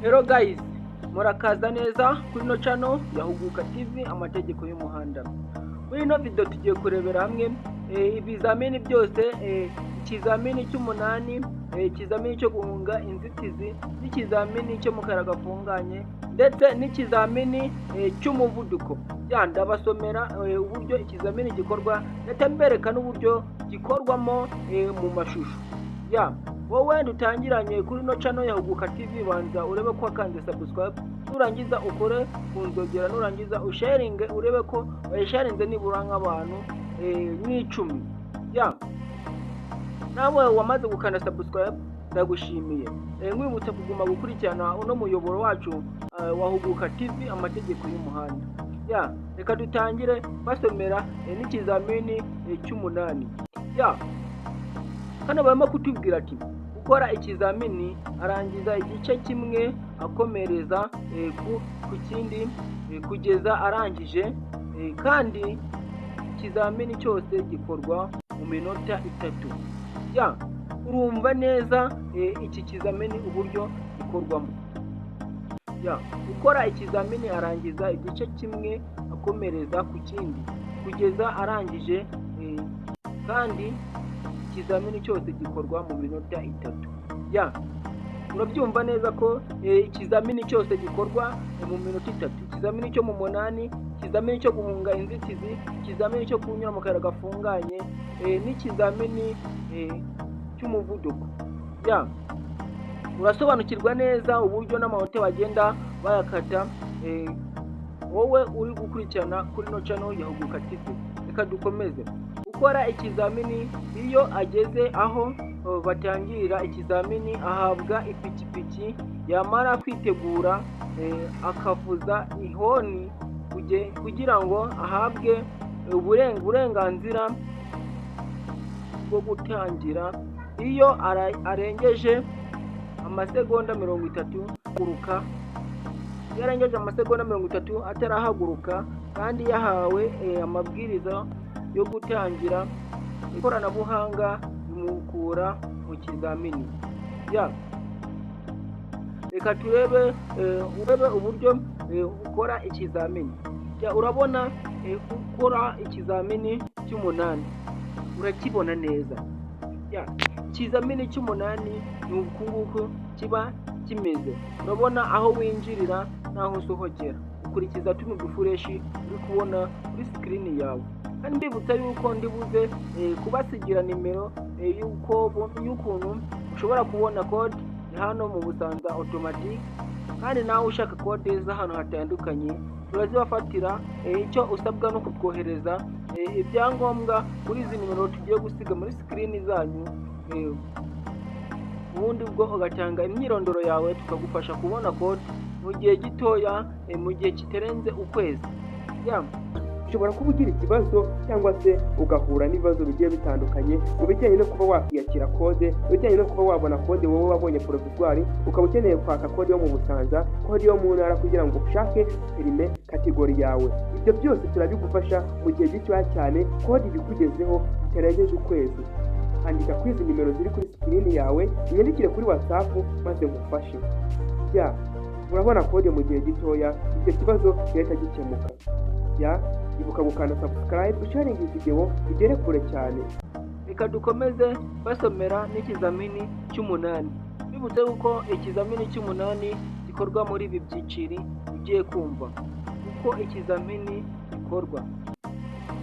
Hello guys, murakaza neza kuri no channel ya Huguka TV amategeko y'umuhanda. Muri ino video tugiye kurebera hamwe ibizamini byose, ikizamini cy'umunani, ikizamini cyo guhunga inzitizi, n'ikizamini cyo mu karaga gafunganye, ndetse n'ikizamini cy'umuvuduko. Ndabasomera uburyo ikizamini gikorwa, ndetse mbereka n'uburyo gikorwamo mu mashusho. Wowe dutangiranye kuri no channel ya Huguka TV, banza urebe ko wakanze subscribe, nurangiza ukore kunzogera, nurangiza usharinge urebe ko wayisharinze nibura nk'abantu n'icumi. Nawe wamaze gukanda subscribe ndagushimiye. Nkwibutsa kuguma gukurikirana uno muyoboro wacu wa Huguka TV amategeko y'umuhanda. Reka dutangire basomera n'ikizamini cy'umunani. Hano barimo kutubwira ati gukora ikizamini arangiza igice kimwe akomereza ku kindi kugeza arangije, kandi ikizamini cyose gikorwa mu minota 3. Urumva neza iki kizamini uburyo gikorwamo. Gukora ikizamini arangiza igice kimwe akomereza ku kindi kugeza arangije, kandi ikizamini cyose gikorwa mu minota 3. Urabyumva neza ko ikizamini cyose gikorwa mu minota 3. Ikizamini cyo mu munani, ikizamini cyo guhunga inzitizi, ikizamini cyo kunyura mu karaga gafunganye, n'ikizamini cy'umuvuduko. Urasobanukirwa neza uburyo n'amanota bagenda bayakata, wowe uri gukurikirana kuri no channel ya Huguka TV. Reka dukomeze. Gukora ikizamini, iyo ageze aho batangirira ikizamini ahabwa ipikipiki, yamara kwitegura akavuza ihoni kugira ngo ahabwe uburenganzira bwo gutangira. Iyo arengeje amasegonda 30 guruka, yarengeje amasegonda 30 atarahaguruka kandi yahawe amabwiriza yo gutangira, ikoranabuhanga rimukura mu kizamini. Reka turebe uburyo ukora ikizamini. Urabona ukora ikizamini cy'umunani urakibona neza. Ikizamini cy'umunani ni ukunguko kiba kimeze. Urabona aho winjirira naho usohokera, ukurikiza tuno dufureshi uri kubona kuri screen yawe. Kandi mbibutsa yuko ndibuze kubasigira nimero y'ukuntu ushobora kubona code hano mu Busanza automatic, kandi nawe ushaka code z'ahantu hatandukanye turazibafatira. Icyo usabwa no kutwohereza ibyangombwa kuri izi nimero tugiye gusiga muri screen zanyu, ubundi bwo ugatanga imyirondoro yawe tukagufasha kubona code mu gihe gitoya, mu gihe kitarenze ukwezi. Ushobora kuba ugira ikibazo cyangwa se ugahura n'ibibazo bigiye bitandukanye mu bijyanye no kuba wakwiyakira kode, mu bijyanye no kuba wabona kode wowe wabonye provisoire, ukaba ukeneye kwaka kode yo mu Busanza, kode yo mu ntara kugira ngo ushake perime kategori yawe. Ibyo byose turabigufasha mu gihe gitoya cyane, kode ibikugezeho bitarengeje ukwezi. Andika kuri izi nimero ziri kuri screen yawe, unyandikire kuri WhatsApp maze ngufashe. Urabona kode mu gihe gitoya, icyo kibazo leta gikemuka. Ibuka gukanda subscribe, usharinga video igere kure cyane. Reka dukomeze basomera n'ikizamini cy'umunani. Bibutse uko ikizamini cy'umunani gikorwa muri ibi byiciri ugiye kumva. Uko ikizamini gikorwa: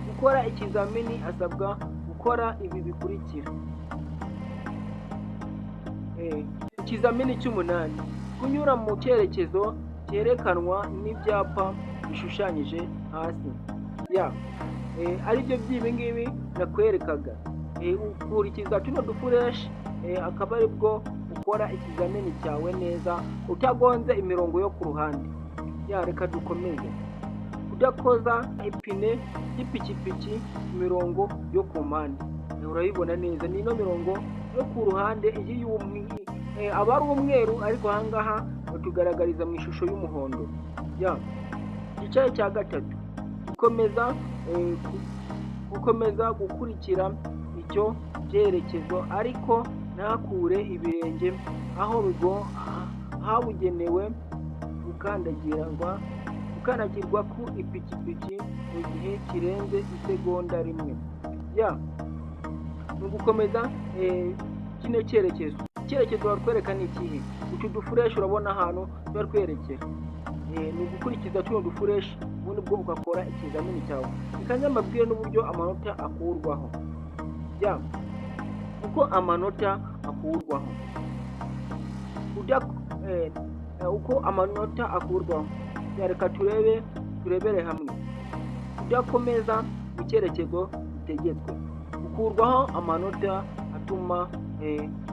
gukora ikizamini asabwa gukora ibi bikurikira. Ikizamini cy'umunani: kunyura mu cyerekezo cyerekanwa n'ibyapa bishushanyije hasi. Ari byo by'ibi ngibi nakwerekaga. Ukurikiza tuno dufureshi, akaba ari bwo ukora ikizamini cyawe neza utagonze imirongo yo ku ruhande. Reka dukomeze. Kudakoza ipine y'ipikipiki imirongo yo ku mpande. Urayibona neza, ni ino mirongo yo ku ruhande aba ari umweru, ariko ahangaha batugaragariza mu ishusho y'umuhondo. Igice cya gatatu: gukomeza gukurikira icyo cyerekezo ariko ntakure ibirenge ahabugenewe gukandagirwa ku ipikipiki mu gihe kirenze isegonda rimwe. Ni ugukomeza kino cyerekezo. Icyerekezo batwereka ni ikihe? Utu dufureshi urabona ahantu tuba twerekera. Ni ugukurikiza tuno dufureshi ubundi bwo ugakora ikizamini cyawe. Reka mbabwire n'uburyo amanota akurwaho. Uko amanota akurwaho. Uko amanota akurwaho. Reka turebere hamwe. Udakomeza mu cyerekezo gitegetswe. Ukurwaho amanota atuma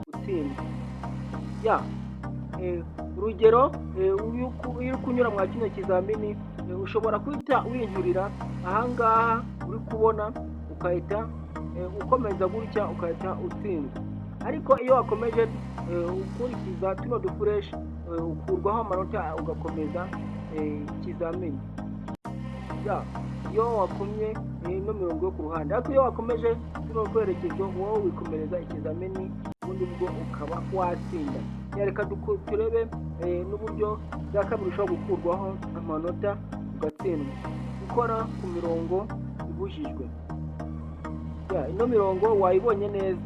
utsindwa. Urugero, iyo uri kunyura mwa kino kizamini ushobora guhita winyurira ahangaha uri kubona ukahita ukomeza gutya ukahita utsindwa. Ariko iyo wakomeje ukurikiza tuno dufureshi ukurwaho amanota ugakomeza ikizamini. Iyo wakomye ino mirongo yo ku ruhande, ariko iyo wakomeje tuno kwerekezo wowe wikomereza ikizamini ubundi bwo ukaba watsinda. Reka turebe n'uburyo bwa kabiri ushobora gukurwaho amanota ugatsindwa. Gukora ku mirongo ibujijwe. Ino mirongo wayibonye neza.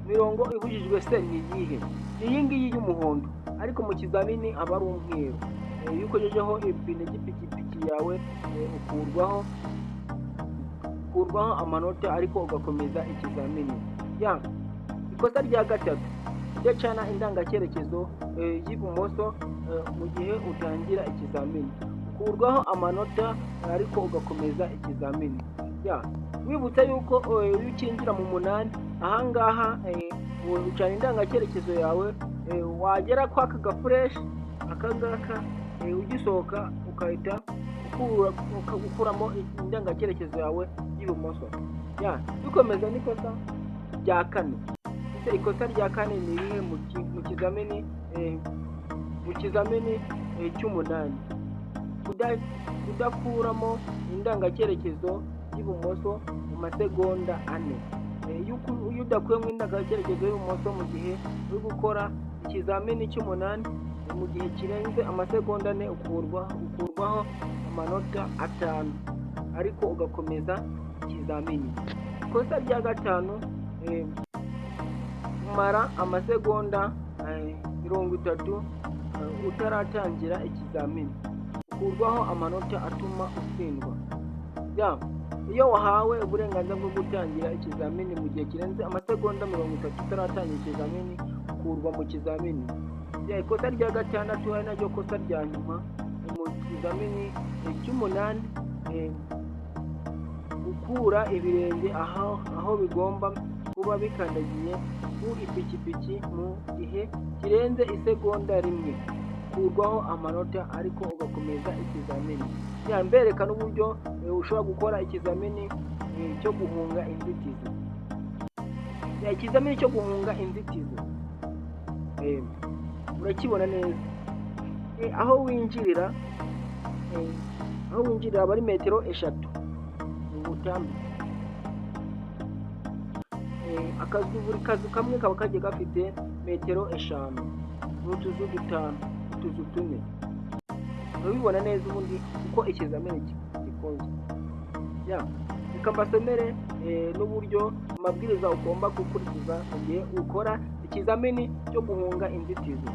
Mirongo ibujijwe se ni iyihe? Ni iyi ngiyi y'umuhondo, ariko mu kizamini aba ari umweru. Iyo ukojejeho ipine ry'ipikipiki yawe ukurwaho amanota ariko ugakomeza ikizamini. Ikosa rya gatatu, kudacana indangacyerekezo y'ibumoso mu gihe utangira ikizamini. Ukurwaho amanota ariko ugakomeza ikizamini. Wibutsa yuko iyo ukinjira mu munani ahangaha ucana indangacyerekezo yawe, wagera kwa aka gafureshi akangaka ugisohoka ukahita ukuramo indangacyerekezo yawe y'ibumoso. Dukomeza n'ikosa rya kane. Ikosa rya kane ni irihe mu kizamini cy'umunani? Kudakuramo indangacyerekezo y'ibumoso mu masegonda 4. Iyo udakuyemo indangacyerekezo y'ibumoso mu gihe uri gukora ikizamini cy'umunani mu gihe kirenze amasegonda 4 ukurwaho amanota 5 ariko ugakomeza ikizamini. Ikosa rya gatanu, kumara amasegonda 30 utaratangira ikizamini. Ukurwaho amanota atuma utsindwa. Iyo wahawe uburenganzira bwo gutangira ikizamini mu gihe kirenze amasegonda 30 utaratangira ikizamini, ukurwa mu kizamini. Ikosa rya gatandatu ari naryo kosa rya nyuma mu kizamini cy'umunani, gukura ibirenge aho bigomba kuba bikandagiye ku ipikipiki mu gihe kirenze isegonda rimwe. Ukurwaho amanota ariko ugakomeza ikizamini. Mbereka n'uburyo ushobora gukora ikizamini cyo guhunga inzitizi. Ikizamini cyo guhunga inzitizi urakibona neza. Aho winjirira aba ari metero 3 ubutambike. Buri kazu kamwe kaba kagiye gafite metero 5 n'utuzu 5, utuzu 4. Urabibona neza ubundi uko ikizamini gikozwe. Reka mbasomere n'uburyo amabwiriza ugomba gukurikiza mu gihe ukora ikizamini cyo guhunga inzitizi.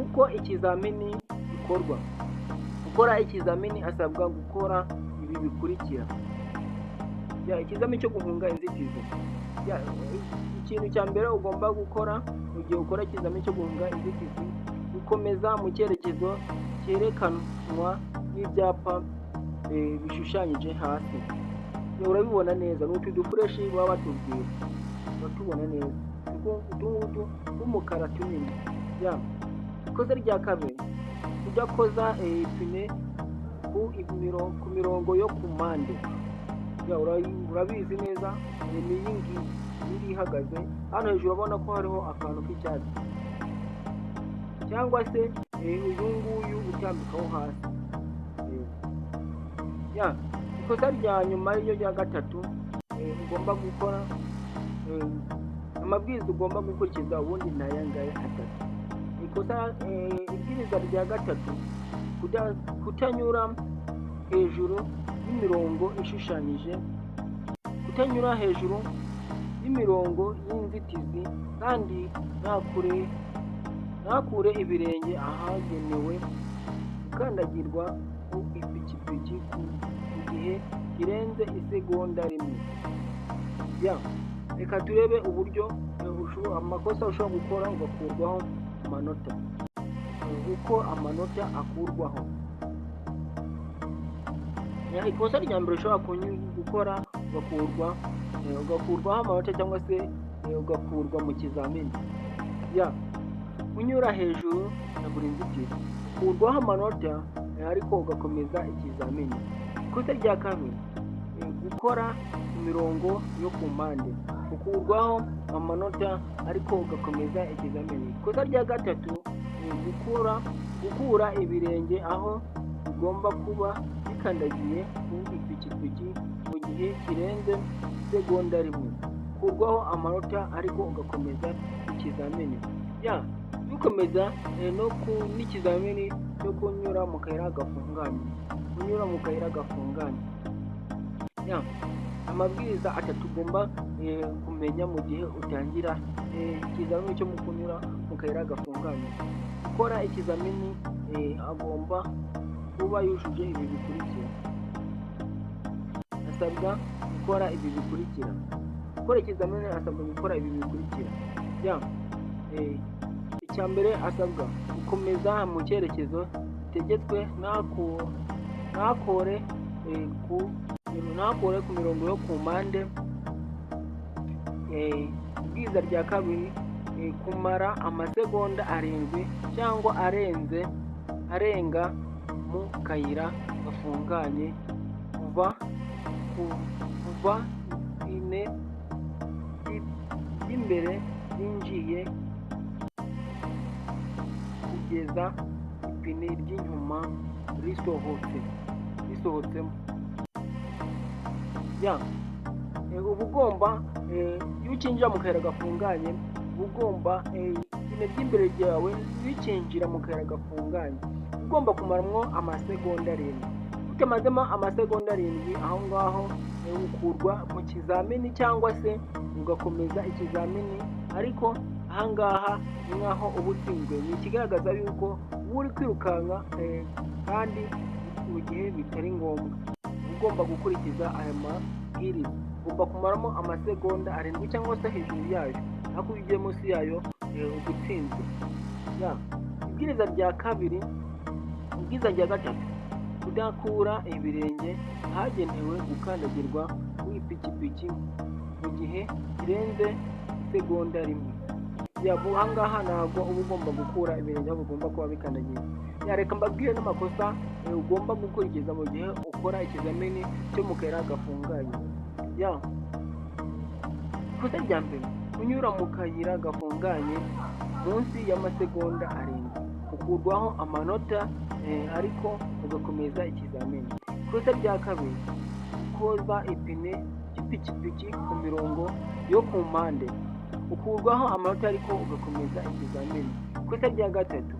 Uko ikizamini gikorwa. Gukora ikizamini asabwa gukora ibi bikurikira. Ikizamini cyo guhunga inzitizi. Ikintu cya mbere ugomba gukora mu gihe ukora ikizamini cyo guhunga inzitizi, gukomeza mu cyerekezo cyerekanwa n'ibyapa bishushanyije hasi. Urabibona neza, n'utu dufureshi baba batubwira. Uratubona neza. Utu umukara tunini. Ikosa rya kabiri, kudakoza ipine ku mirongo yo ku mpande. Urabizi neza, ni iyi ngiyi iri ihagaze. Hano hejuru urabona ko hariho akantu k'icyatsi, cyangwa se uyu nguyu utambikaho hasi. ikosa rya nyuma ryo rya gatatu ugomba gukora amabwiriza ugomba gukurikiza ubundi ni aya ngaya atatu. Ibwiriza rya gatatu, kutanyura hejuru y'imirongo ishushanyije, kutanyura hejuru y'imirongo y'inzitizi, kandi ntakure ibirenge ahagenewe gukandagirwa ku ipikipiki ku gihe kirenze isegonda rimwe. Reka turebe uburyo amakosa ushobora gukora ugakurwaho amanota, uko amanota akurwaho. Ikosa rya mbere ushobora gukora ugakurwaho amanota cyangwa se ugakurwa mu kizamini. Kunyura hejuru ya buri nzitizi, ukurwaho amanota ariko ugakomeza ikizamini. Ikosa rya kabiri, gukora imirongo yo ku mpande, ukurwaho amanota ariko ugakomeza ikizamini. Ikosa rya gatatu, gukura ibirenge aho bigomba kuba bikandagiye ku ipikipiki mu gihe kirenze isegonda rimwe, ukurwaho amanota ariko ugakomeza ikizamini. Dukomeza n'ikizamini cyo kunyura mu kayira gafunganye. Amabwiriza atatu ugomba kumenya mu gihe utangira ikizamini cyo kunyura mu kayira gafunganye. Gukora ikizamini agomba kuba yujuje ibi bikurikira. Asabwa gukora ibi bikurikira. Gukora ikizamini asabwa gukora ibi bikurikira. Icya mbere, asabwa gukomeza mu cyerekezo gitegetswe, ntakore ku mirongo yo ku mpande. Ibwiriza rya kabiri, kumara amasegonda 7 cyangwa arenga mu kayira gafunganye kuva ipine ry'imbere ryinjiye kugeza ipine ry'inyuma risohotsemo. Uba ugomba iyo ukinjira mu kayira gafunganye, uba ugomba ipine ry'imbere ryawe rikinjira mu kayira gafunganye, ugomba kumaramo amasegonda 7. Utamazemo amasegonda 7, aho ngaho ukurwa mu kizamini cyangwa se ugakomeza ikizamini, ariko ahangaha ni nkaho uba utsinzwe. Ni ikigaragaza yuko uba uri kwirukanka kandi mu gihe bitari ngombwa. Ugomba gukurikiza aya mabwiriza, ugomba kumaramo amasegonda 7 cyangwa se hejuru yayo, ariko iyo ugiye munsi yayo uba utsinzwe. Ibwiriza rya gatatu, kudakura ibirenge ahagenewe gukandagirwa ku ipikipiki mu gihe kirenze isegonda rimwe. Ahangaha ntabwo uba ugomba gukura ibirenge aho bigomba kuba bikandagiye. Reka mbabwire n'amakosa ugomba gukurikiza mu gihe ukora ikizamini cyo mu kayira gafunganye. Ikosa rya mbere, kunyura mu kayira gafunganye munsi y'amasegonda 7, ukurwaho amanota ariko ugakomeza ikizamini. Ikosa rya kabiri, koza ipine ry'ipikipiki ku mirongo yo ku mpande, ukurwaho amanota ariko ugakomeza ikizamini. Ikosa rya gatatu,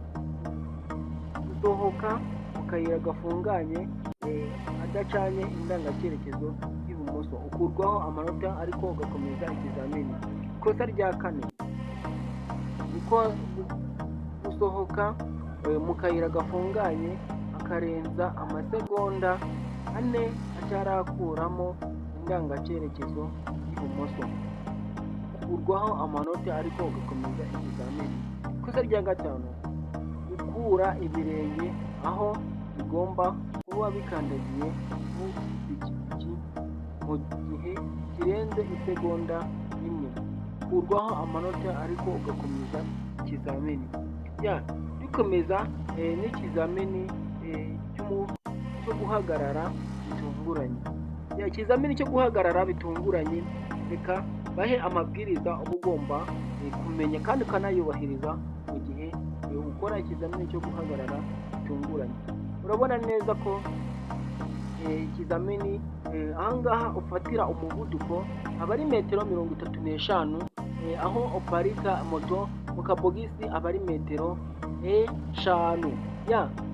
gusohoka mu kayira gafunganye adacanye indangacyerekezo y'ibumoso, ukurwaho amanota ariko ugakomeza ikizamini. Ikosa rya kane, gusohoka mu kayira gafunganye akarenza amasegonda 4 atarakuramo indangacyerekezo y'ibumoso, ukurwaho amanota ariko ugakomeza ikizamini. Ikosa rya gatanu, gukura ibirenge aho bigomba kuba bikandagiye ku ipikipiki mu gihe kirenze isegonda 1, ukurwaho amanota ariko ugakomeza ikizamini. Dukomeza n'ikizamini cyo guhagarara bitunguranye. Ikizamini cyo guhagarara bitunguranye, reka bahe amabwiriza uba ugomba kumenya kandi ukanayubahiriza mu gihe ukora ikizamini cyo guhagarara bitunguranye. Urabona neza ko ikizamini ahangaha ufatira umuvuduko aba ari metero 35 aho uparika moto mu kabogisi aba ari metero eshanu.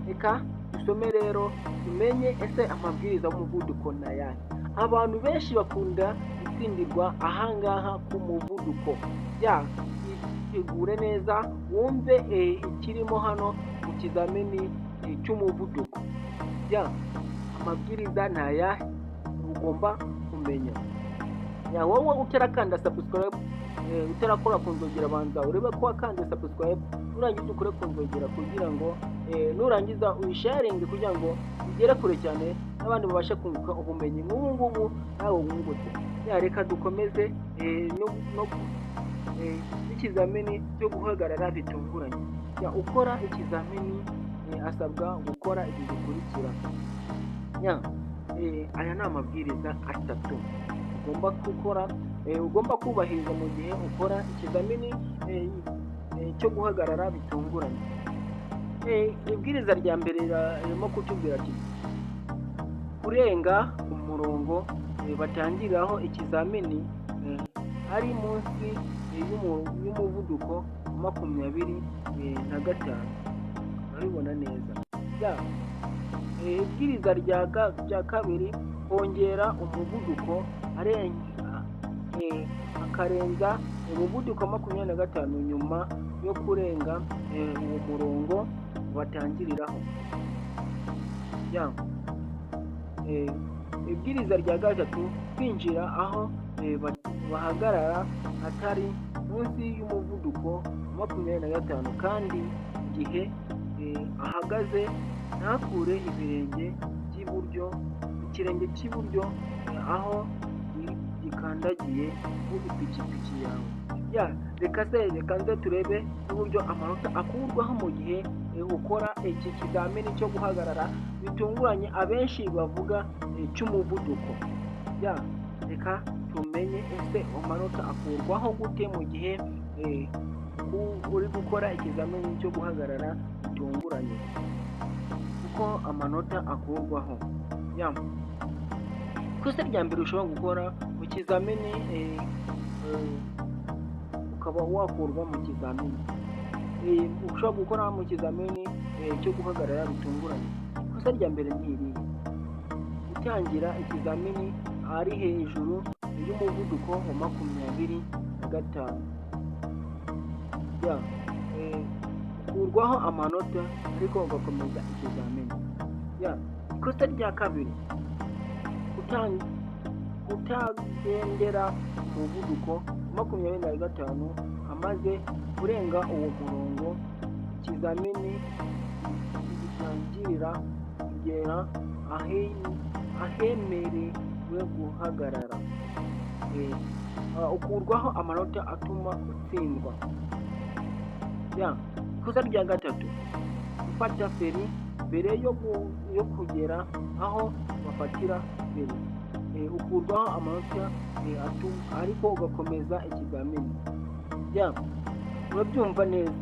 Reka dusome rero tumenye ese amabwiriza y'umuvuduko ni ayahe. Abantu benshi bakunda gutsindirwa ahangaha ku muvuduko. Itegure neza wumve ikirimo hano mu kizamini cy'umuvuduko. Amabwiriza ni ayahe ugomba kumenya. Wowe utarakanda subscribe, utarakora ku nzogera, banza urebe ko wakanda subscribe, nurangiza ukore ku nzogera kugira ngo nurangiza uyisharinge kugira ngo igere kure cyane n'abandi babashe kunguka ubumenyi nk'ubu ngubu nawe wungutse. Reka dukomeze n'ikizamini cyo guhagarara bitunguranye. Ukora ikizamini asabwa gukora ibi bikurikira. Aya ni amabwiriza atatu ugomba gukora, ugomba kubahiriza mu gihe ukora ikizamini cyo guhagarara bitunguranye. Ibwiriza rya mbere ririmo kutubwira ati kurenga umurongo batangiriraho ikizamini ari munsi y'umuvuduko wa 25. urabibona neza. Ibwiriza rya kabiri kongera umuvuduko akarenza umuvuduko wa 25 nyuma yo kurenga uwo murongo batangiriraho. Ibwiriza rya gatatu kwinjira aho bahagarara atari munsi y'umuvuduko wa 25 kandi igihe ahagaze ntakure ikirenge cy'iburyo aho gikandagiye ku ipikipiki yawe. Reka nze turebe n'uburyo amanota akurwaho mu gihe ukora iki kizamini cyo guhagarara bitunguranye abenshi bavuga cy'umuvuduko. Reka tumenye ese amanota akurwaho gute mu gihe uri gukora ikizamini cyo guhagarara bitunguranye. Uko amanota akurwaho. Ikosa rya mbere ushobora gukora mu kizamini ukaba wakurwa mu kizamini. Ushobora gukora mu kizamini cyo guhagarara bitunguranye. Ikosa rya mbere ni irihe: gutangira ikizamini ari hejuru y'umuvuduko wa 25. Ukurwaho amanota ariko ugakomeza ikizamini. Ikosa rya kabiri: kutagendera umuvuduko wa 25 amaze kurenga uwo murongo. Ikizamini gitangirira kugera ahemerewe guhagarara. Ukurwaho amanota atuma utsindwa. Ikosa rya gatatu: gufata feri mbere yo kugera aho bafatira feri. Ukurwaho amanota ariko ugakomeza ikizamini. Urabyumva neza?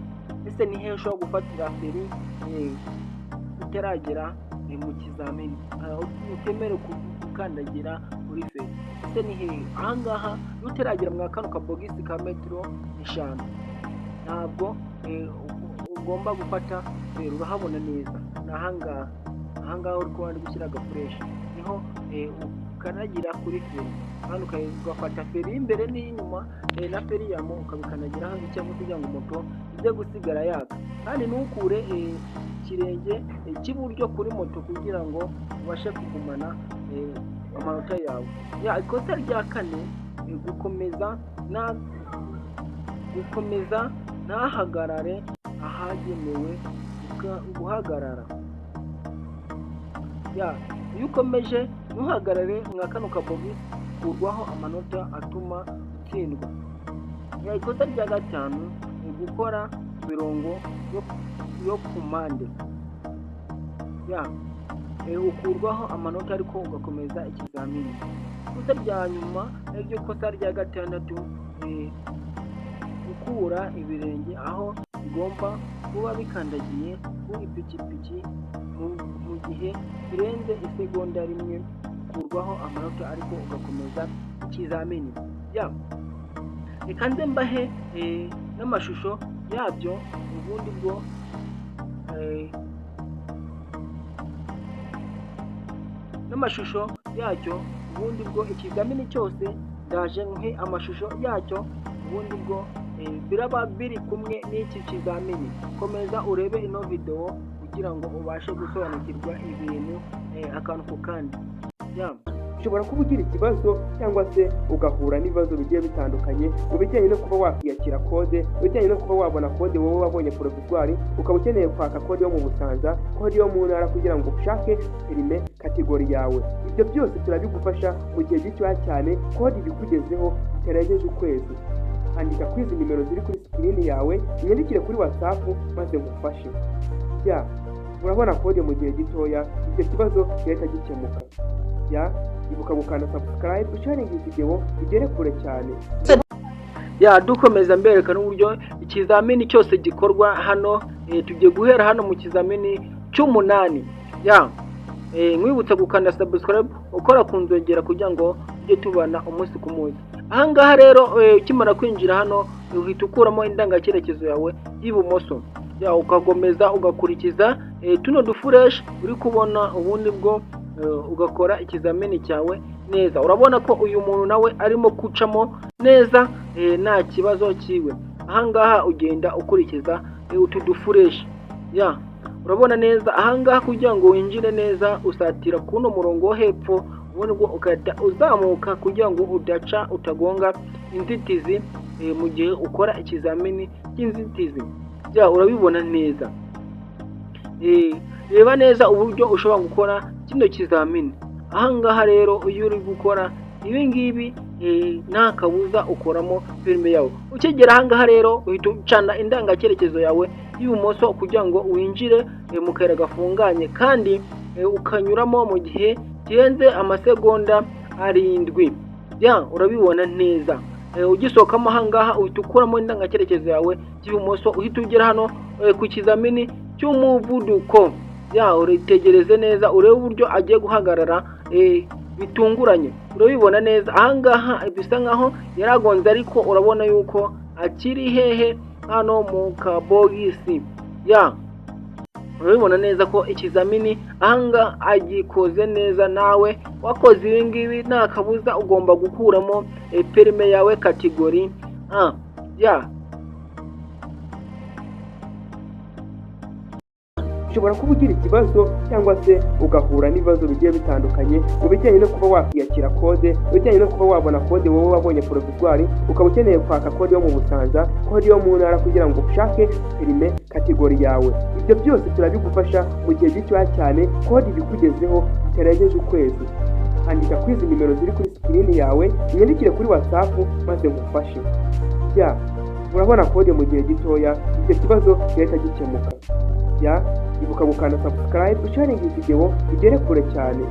Ese ni hehe ushobora gufatira feri utaragera mu kizamini, utemerewe gukandagira kuri feri? Ese ni hehe? Ahangaha iyo utaragera mu kano kabogisi ka metero 5 ntabwo ugomba gufata feri. Urahabona neza ni ahangaha uri kubona gushyira agafureshi niho ukanagira kuri feri kandi ugafata feri y'imbere n'iy'inyuma na feri yamo ukabikanagiraho cyangwa kugira ngo moto ize gusigara yaka, kandi ntukure ikirenge cy'iburyo kuri moto kugira ngo ubashe kugumana amanota yawe. Ikosa rya kane: gukomeza ntahagarare ahagenewe guhagarara. Iyo ukomeje ntuhagarare mwa kano kabogisi ukurwaho amanota atuma utsindwa. Ikosa rya gatanu: gukora imirongo yo ku mpande. Ukurwaho amanota ariko ugakomeza ikizamini. Ikosa rya nyuma n'iryo kosa rya gatandatu: gukura ibirenge aho bigomba kuba bikandagiye ku ipikipiki mu gihe kirenze isegonda rimwe. Ukurwaho amanota ariko ugakomeza ikizamini. reka nze mbahe n'amashusho yabyo ubundi bwo n'amashusho yacyo ubundi bwo ikizamini cyose ndaje nke amashusho yacyo ubundi bwo biraba biri kumwe n'iki kizamini. Komeza urebe ino video kugira ngo ubashe gusobanukirwa ibintu akantu ku kandi. ushobora kuba ugira ikibazo cyangwa se ugahura n'ibibazo bigiye bitandukanye mu bijyanye no kuba wakwiyakira kode, mu bijyanye no kuba wabona kode wowe wabonye provisoire, ukaba ukeneye kwaka kode yo mu Busanza, kode yo mu ntara kugira ngo ushake perime kategori yawe. Ibyo byose turabigufasha mu gihe gitoya cyane, kode ibikugezeho bitarengeje ukwezi. Andika kuri izi nimero ziri kuri screen yawe, unyandikire kuri WhatsApp maze ngufashe. Urabona kode mu gihe gitoya, icyo kibazo gihita gikemuka. Ibuka gukanda subscribe, sharing iyi video igere kure cyane. Dukomeza mbereka n'uburyo ikizamini cyose gikorwa hano. Tugiye guhera hano mu kizamini cy'umunani. Mwibutsa gukanda subscribe, ukora ku nzogera kugira ngo ujye tubana umunsi ku munsi. Ahangaha rero ukimara kwinjira hano uhita ukuramo indangacyerekezo yawe y'ibumoso, ukakomeza ugakurikiza tuno dufuresh uri kubona, ubundi bwo ugakora ikizamini cyawe neza. Urabona ko uyu muntu nawe arimo kucamo neza nta kibazo kiwe. Ahangaha ugenda ukurikiza utu dufuresh. Urabona neza ahangaha kugira ngo winjire neza usatira kuno murongo wo hepfo, ubundi bwo ukahita uzamuka kugira ngo udaca utagonga inzitizi mu gihe ukora ikizamini cy'inzitizi. Urabibona neza. Reba neza uburyo ushobora gukora kino kizamini. Ahangaha rero iyo uri gukora ibi ngibi nta kabuza ukoramo perime yawe. Ukigera ahangaha rero uhita ucana indangacyerekezo yawe y'ibumoso kugira ngo winjire mu kayira gafunganye, kandi ukanyuramo mu gihe kirenze amasegonda 7. Urabibona neza. Ugisohokamo ahangaha uhita ukuramo indangacyerekezo yawe y'ibumoso, uhita ugera hano ku kizamini cy'umuvuduko. Uritegereze neza urebe uburyo agiye guhagarara bitunguranye. Urabibona neza ahangaha bisa nkaho yaragonze, ariko urabona yuko akiri hehe hano mu kabogisi. Urabibona neza ko ikizamini ahanga agikoze neza. Nawe wakoze ibi ngibi nta kabuza ugomba gukuramo perime yawe kategori ushobora kuba ugira ikibazo cyangwa se ugahura n'ibibazo bigiye bitandukanye mu bijyanye no kuba wakwiyakira kode, mu bijyanye no kuba wabona kode wowe wabonye provisoire, ukaba ukeneye kwaka kode yo mu Busanza, kode yo mu ntara kugira ngo ushake perime kategori yawe. Ibyo byose turabigufasha mu gihe gitoya cyane, kode ibikugezeho bitarengeje ukwezi. Andika kuri izi nimero ziri kuri screen yawe, unyandikire kuri WhatsApp maze ngufashe. Urabona kode mu gihe gitoya, icyo kibazo gihita gikemuka. Ibuka gukanda subscribe, sharing iyi video igere kure cyane.